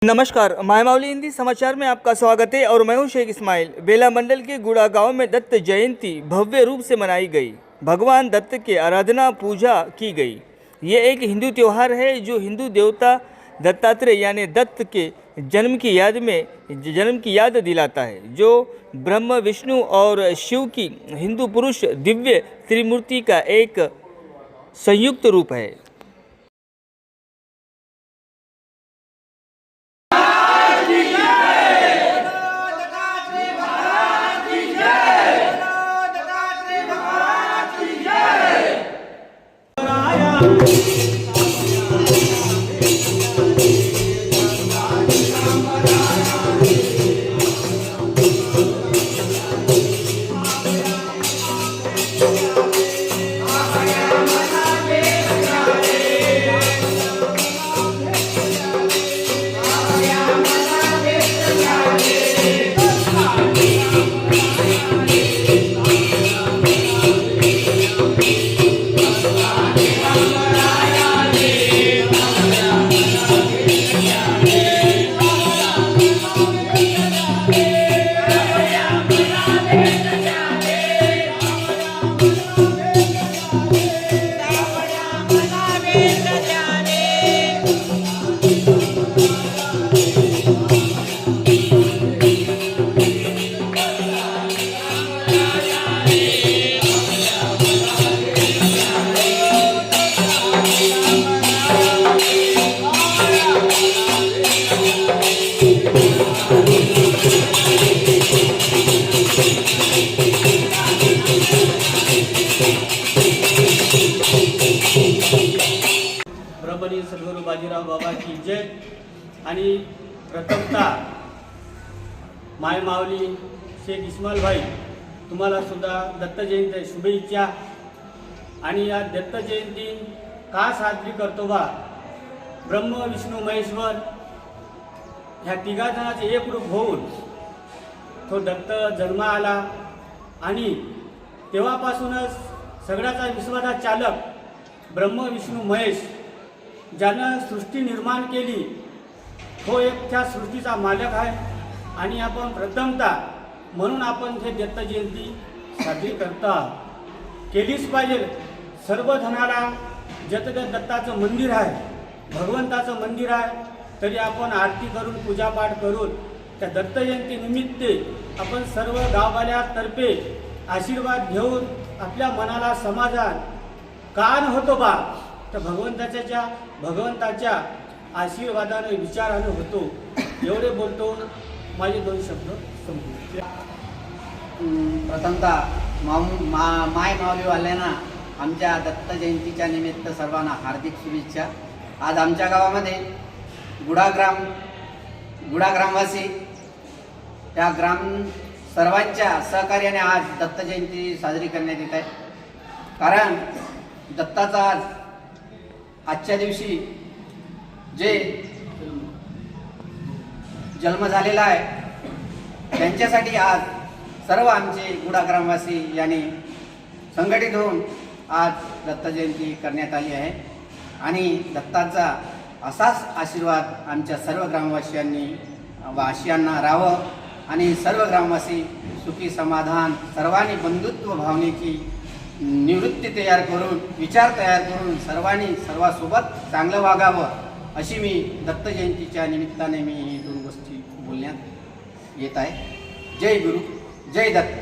नमस्कार, मायमावली हिंदी समाचार में आपका स्वागत है और मैं हूं शेख इस्माइल। बेला मंडल के गुड़ा गांव में दत्त जयंती भव्य रूप से मनाई गई। भगवान दत्त की आराधना पूजा की गई। ये एक हिंदू त्यौहार है जो हिंदू देवता दत्तात्रेय यानी दत्त के जन्म की याद दिलाता है, जो ब्रह्म विष्णु और शिव की हिंदू पुरुष दिव्य त्रिमूर्ति का एक संयुक्त रूप है। ब्रह्मनी सद्गुरू बाजीराव बाबा की जय। आणि प्रथमतः मायमावली शेख इस्माइल भाई तुम्हाला सुद्धा दत्त जयंती शुभेच्छा। आणि या दत्त जयंती का साजरी करतो बा, ब्रह्म विष्णू महेश्वर ह्या तिघा जणांचे एक रूप होऊन तो दत्त जन्म आला आणि तेव्हापासूनच सगळ्याचा विश्वाचा चालक ब्रह्म विष्णू महेश ज्यानं सृष्टी निर्माण केली तो एक त्या सृष्टीचा मालक आहे। आणि आपण प्रथमतः म्हणून आपण हे दत्त जयंती साजरी करता केलीच पाहिजे। सर्व धनाला जतन दत्ताचं मंदिर आहे, भगवंताचं मंदिर आहे, तरी आपण आरती करून पूजापाठ करून त्या दत्त जयंती निमित्त आपण सर्व गाववाल्यातर्फे आशीर्वाद घेऊन आपल्या मनाला समाधान कान होतो बा, तर भगवंताच्या आशीर्वादाने विचाराने होतो। एवढे बोलतो, माझे दोन शब्द संपले। प्रथमतः माय माऊलीवाल्यांना आमच्या दत्त जयंतीच्या निमित्त सर्वांना हार्दिक शुभेच्छा। आज आमच्या गावामध्ये गुडा ग्रामवासी त्या सर्वांच्या सहकार्याने आज दत्त जयंती साजरी करण्यात येत आहे। कारण दत्ताचा आजच्या दिवशी जे जन्म झालेला आहे त्यांच्यासाठी आज सर्व आमचे गुडा ग्रामवासी यांनी संघटित होऊन आज दत्त जयंती करण्यात आली आहे। आणि दत्ताचा असाच आशीर्वाद आमच्या सर्व ग्रामवासियांना राहावं आणि सर्व ग्रामवासी सुखी समाधान सर्वांनी बंधुत्व भावनेची निवृत्ती तयार करून विचार तयार करून सर्वांसोबत चांगलं वागावं अशी मी दत्त जयंतीच्या निमित्ताने मी ही दोन गोष्टी बोलण्यात येत आहे। जय गुरु, जय दत्त।